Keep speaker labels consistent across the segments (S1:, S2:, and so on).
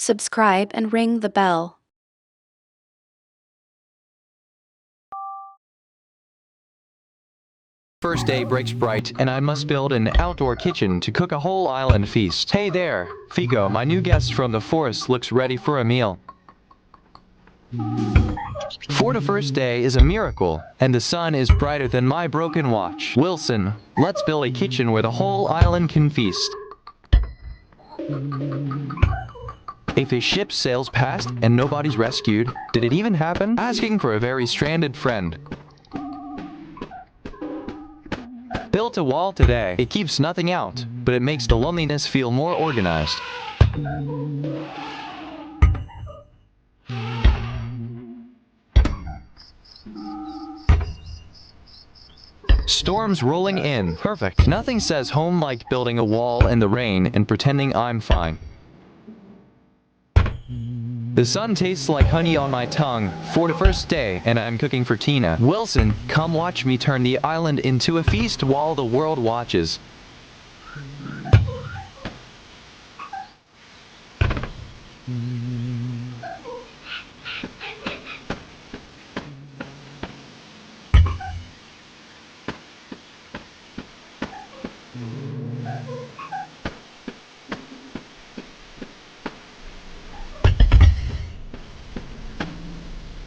S1: subscribe and ring the bell.
S2: First day breaks bright, and I must build an outdoor kitchen to cook a whole island feast. Hey there, Fico, my new guest from the forest looks ready for a meal. For the first day is a miracle, and the sun is brighter than my broken watch. Wilson, let's build a kitchen where the whole island can feast. If a ship sails past and nobody's rescued, did it even happen? Asking for a very stranded friend. Built a wall today. It keeps nothing out, but it makes the loneliness feel more organized. Storms rolling in. Perfect. Nothing says home like building a wall in the rain and pretending I'm fine. The sun tastes like honey on my tongue for the first day, and I'm cooking for Tina. Wilson, come watch me turn the island into a feast while the world watches.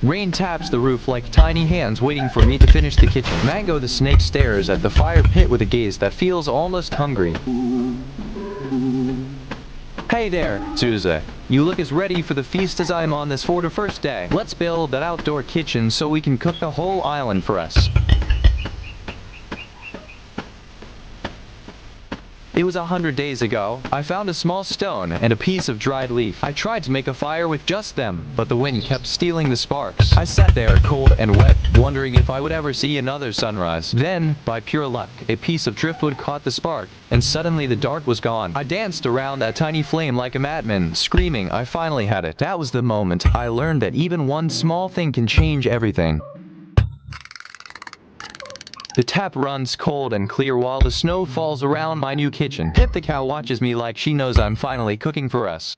S2: Rain taps the roof like tiny hands waiting for me to finish the kitchen. Mango the snake stares at the fire pit with a gaze that feels almost hungry. Hey there, Suze. You look as ready for the feast as I am on this for the first day. Let's build that outdoor kitchen so we can cook the whole island for us. It was 100 days ago. I found a small stone and a piece of dried leaf. I tried to make a fire with just them, but the wind kept stealing the sparks. I sat there cold and wet, wondering if I would ever see another sunrise. Then, by pure luck, a piece of driftwood caught the spark, and suddenly the dark was gone. I danced around that tiny flame like a madman, screaming I finally had it. That was the moment I learned that even one small thing can change everything. The tap runs cold and clear while the snow falls around my new kitchen. Pip the cow watches me like she knows I'm finally cooking for us.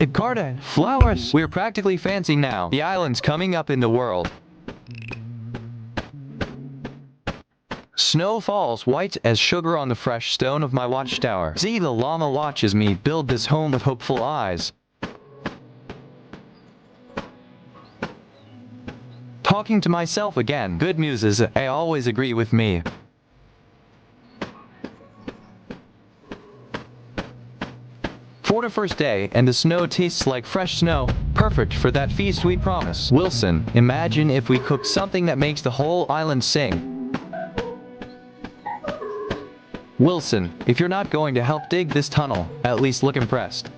S2: A garden, flowers. We're practically fancy now. The island's coming up in the world. Snow falls white as sugar on the fresh stone of my watchtower. Z the llama watches me build this home with hopeful eyes. Talking to myself again. Good muses, I always agree with me. For the first day, and the snow tastes like fresh snow. Perfect for that feast we promise. Wilson, imagine if we cooked something that makes the whole island sing. Wilson, if you're not going to help dig this tunnel, at least look impressed.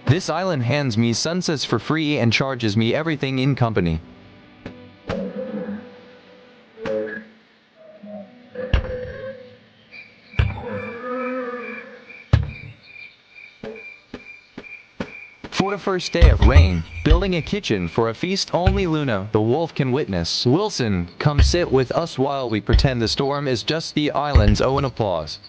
S2: This island hands me sunsets for free and charges me everything in company. For the first day of rain, building a kitchen for a feast only Luna, the wolf, can witness. Wilson, come sit with us while we pretend the storm is just the island's own applause.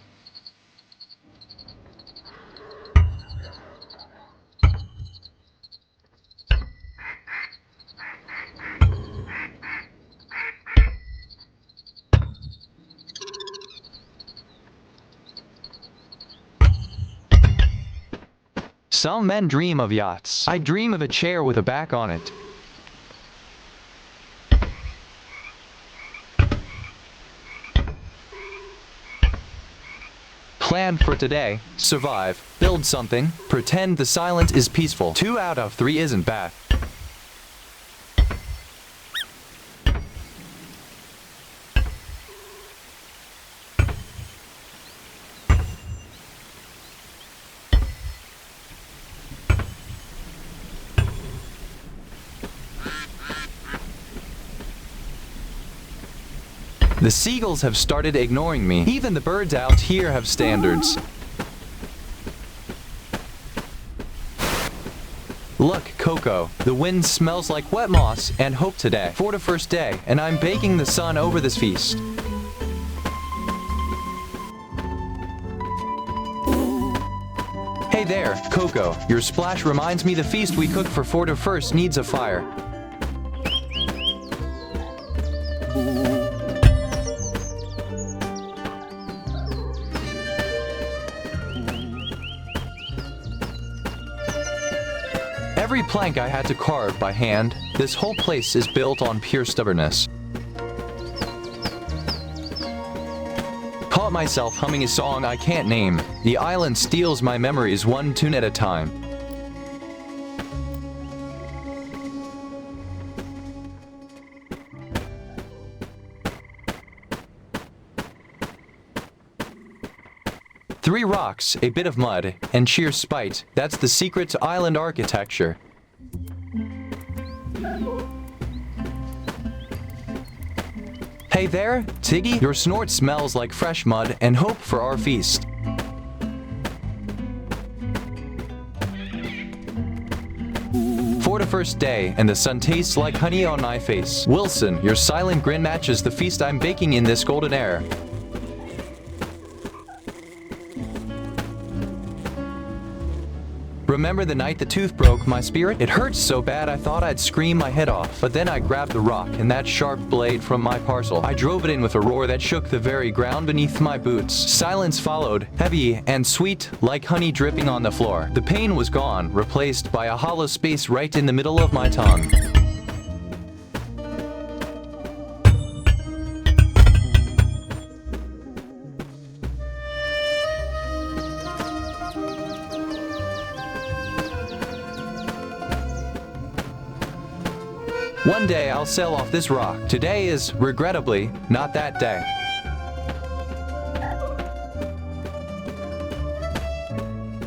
S2: Some men dream of yachts. I dream of a chair with a back on it. Plan for today. Survive. Build something. Pretend the silence is peaceful. 2 out of 3 isn't bad. The seagulls have started ignoring me. Even the birds out here have standards. Look, Coco, the wind smells like wet moss and hope today. For the first day, and I'm baking the sun over this feast. Hey there, Coco. Your splash reminds me the feast we cooked for the first needs a fire. Every plank I had to carve by hand. This whole place is built on pure stubbornness. Caught myself humming a song I can't name. The island steals my memories one tune at a time. Three rocks, a bit of mud, and sheer spite. That's the secret to island architecture. Hey there, Tiggy. Your snort smells like fresh mud and hope for our feast. For the first day, and the sun tastes like honey on my face. Wilson, your silent grin matches the feast I'm baking in this golden air. Remember the night the tooth broke my spirit? It hurts so bad I thought I'd scream my head off. But then I grabbed the rock and that sharp blade from my parcel. I drove it in with a roar that shook the very ground beneath my boots. Silence followed, heavy and sweet, like honey dripping on the floor. The pain was gone, replaced by a hollow space right in the middle of my tongue. One day I'll sell off this rock. Today is, regrettably, not that day.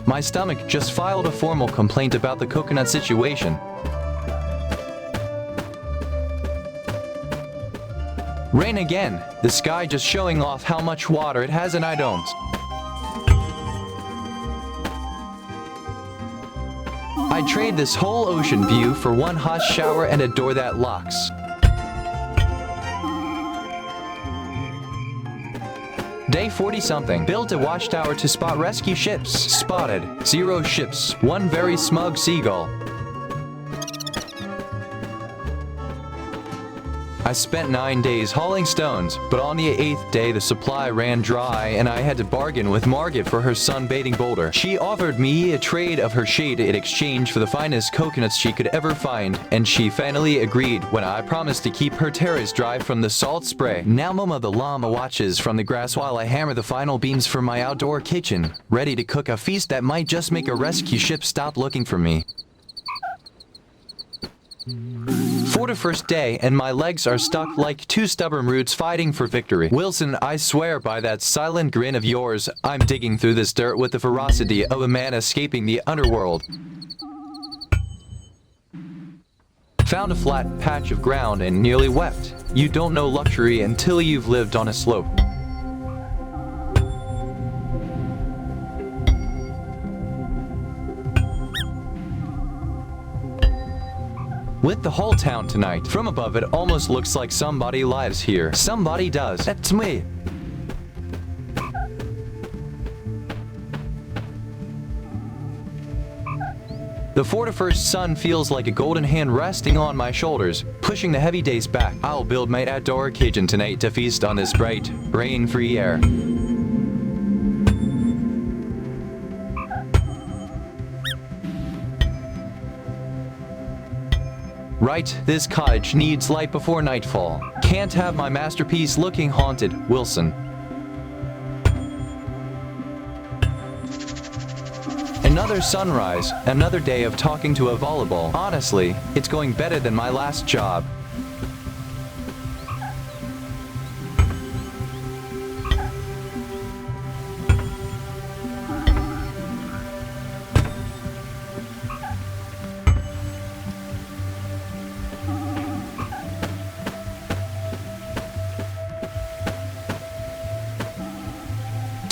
S2: My stomach just filed a formal complaint about the coconut situation. Rain again. The sky just showing off how much water it has and I don't. I'd trade this whole ocean view for one hot shower and a door that locks. Day 40-something. Built a watchtower to spot rescue ships. Spotted. 0 ships. One very smug seagull. I spent 9 days hauling stones, but on the 8th day the supply ran dry and I had to bargain with Margaret for her sunbathing boulder. She offered me a trade of her shade in exchange for the finest coconuts she could ever find, and she finally agreed when I promised to keep her terrace dry from the salt spray. Now Mama the llama watches from the grass while I hammer the final beams for my outdoor kitchen, ready to cook a feast that might just make a rescue ship stop looking for me. For the first day, and my legs are stuck like two stubborn roots fighting for victory. Wilson, I swear by that silent grin of yours, I'm digging through this dirt with the ferocity of a man escaping the underworld. Found a flat patch of ground and nearly wept. You don't know luxury until you've lived on a slope. With the whole town tonight. From above it almost looks like somebody lives here. Somebody does. That's me. The 41st sun feels like a golden hand resting on my shoulders, pushing the heavy days back. I'll build my outdoor kitchen tonight to feast on this bright, rain-free air. Right, this cottage needs light before nightfall. Can't have my masterpiece looking haunted, Wilson. Another sunrise, another day of talking to a volleyball. Honestly, it's going better than my last job.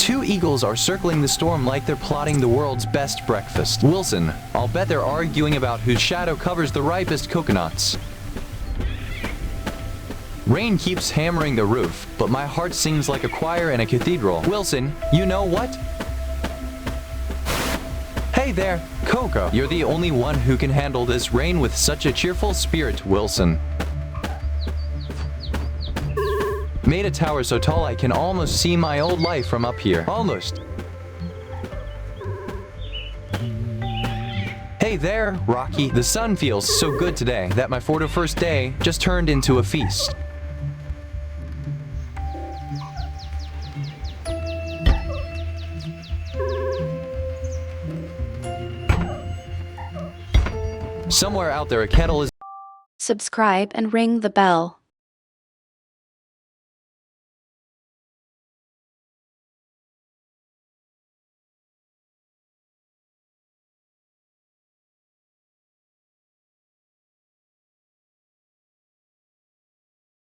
S2: 2 eagles are circling the storm like they're plotting the world's best breakfast. Wilson, I'll bet they're arguing about whose shadow covers the ripest coconuts. Rain keeps hammering the roof, but my heart sings like a choir in a cathedral. Wilson, you know what? Hey there, Coco. You're the only one who can handle this rain with such a cheerful spirit, Wilson. Made a tower so tall I can almost see my old life from up here. Almost. Hey there, Rocky. The sun feels so good today that my 41st day just turned into a feast. Somewhere out there a kettle is...
S1: Subscribe and ring the bell.